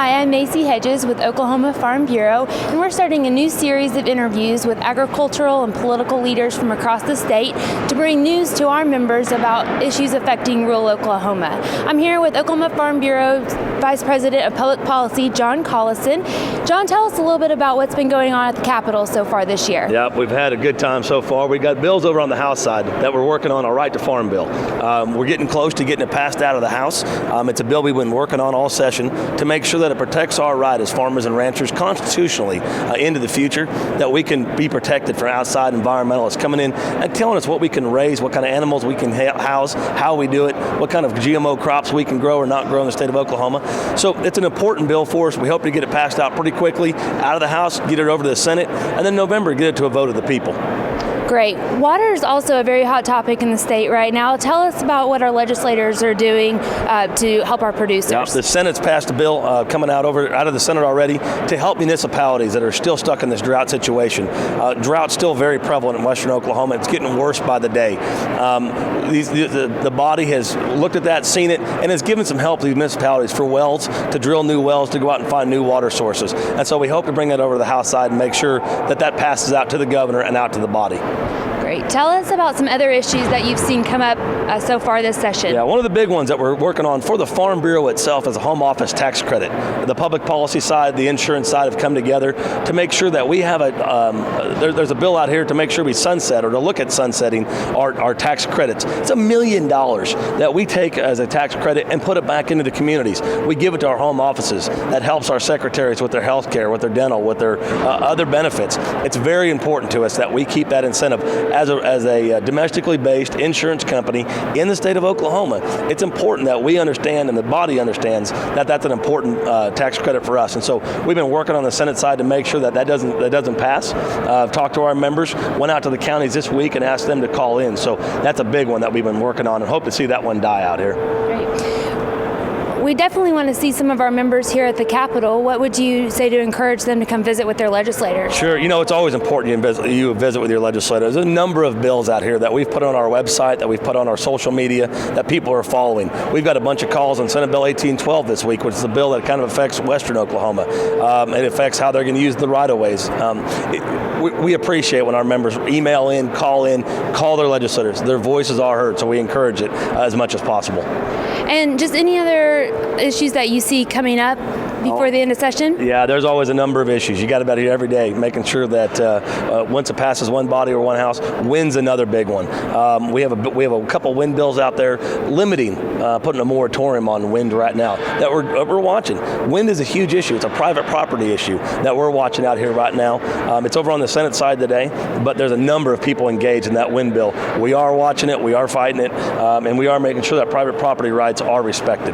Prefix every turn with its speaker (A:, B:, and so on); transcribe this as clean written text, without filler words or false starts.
A: Hi, I'm Macy Hedges with Oklahoma Farm Bureau, and we're starting a new series of interviews with agricultural and political leaders from across the state to bring news to our members about issues affecting rural Oklahoma. I'm here with Oklahoma Farm Bureau Vice President of Public Policy, John Collison. John, tell us a little bit about what's been going on at the Capitol so far this year.
B: Yep, we've had a good time so far. We've got bills over on the House side that we're working on, a right to farm bill. We're getting close to getting it passed out of the House. It's a bill we've been working on all session to make sure that it protects our right as farmers and ranchers constitutionally into the future, that we can be protected from outside environmentalists coming in and telling us what we can raise, what kind of animals we can house, how we do it, what kind of GMO crops we can grow or not grow in the state of Oklahoma. So it's an important bill for us. We hope to get it passed out pretty quickly out of the House, get it over to the Senate, and then November get it to a vote of the people.
A: Great. Water is also a very hot topic in the state right now. Tell us about what our legislators are doing to help our producers.
B: Yeah, the Senate's passed a bill coming out of the Senate already to help municipalities that are still stuck in this drought situation. Drought's still very prevalent in western Oklahoma. It's getting worse by the day. The body has looked at that, seen it, and has given some help to these municipalities for wells, to drill new wells, to go out and find new water sources. And so we hope to bring that over to the House side and make sure that that passes out to the governor and out to the body.
A: Great. Tell us about some other issues that you've seen come up so far this session.
B: Yeah, one of the big ones that we're working on for the Farm Bureau itself is a home office tax credit. The public policy side, the insurance side have come together to make sure that we have there's a bill out here to make sure we sunset, or to look at sunsetting our tax credits. It's $1 million that we take as a tax credit and put it back into the communities. We give it to our home offices. That helps our secretaries with their health care, with their dental, with their other benefits. It's very important to us that we keep that incentive. As a domestically based insurance company in the state of Oklahoma, it's important that we understand and the body understands that that's an important tax credit for us. And so we've been working on the Senate side to make sure that doesn't pass. I've talked to our members, went out to the counties this week and asked them to call in. So that's a big one that we've been working on and hope to see that one die out here.
A: Great. We definitely want to see some of our members here at the Capitol. What would you say to encourage them to come visit with their legislators?
B: Sure. It's always important you visit with your legislators. There's a number of bills out here that we've put on our website, that we've put on our social media, that people are following. We've got a bunch of calls on Senate Bill 1812 this week, which is a bill that kind of affects western Oklahoma. It affects how they're going to use the right-of-ways. We appreciate when our members email in, call their legislators. Their voices are heard, so we encourage it as much as possible.
A: And just any other issues that you see coming up before the end of session?
B: Yeah, there's always a number of issues. You got to be out here every day, making sure that once it passes one body or one house, wind's another big one. We have a couple wind bills out there limiting, putting a moratorium on wind right now that we're watching. Wind is a huge issue. It's a private property issue that we're watching out here right now. It's over on the Senate side today, but there's a number of people engaged in that wind bill. We are watching it, we are fighting it, and we are making sure that private property rights are respected.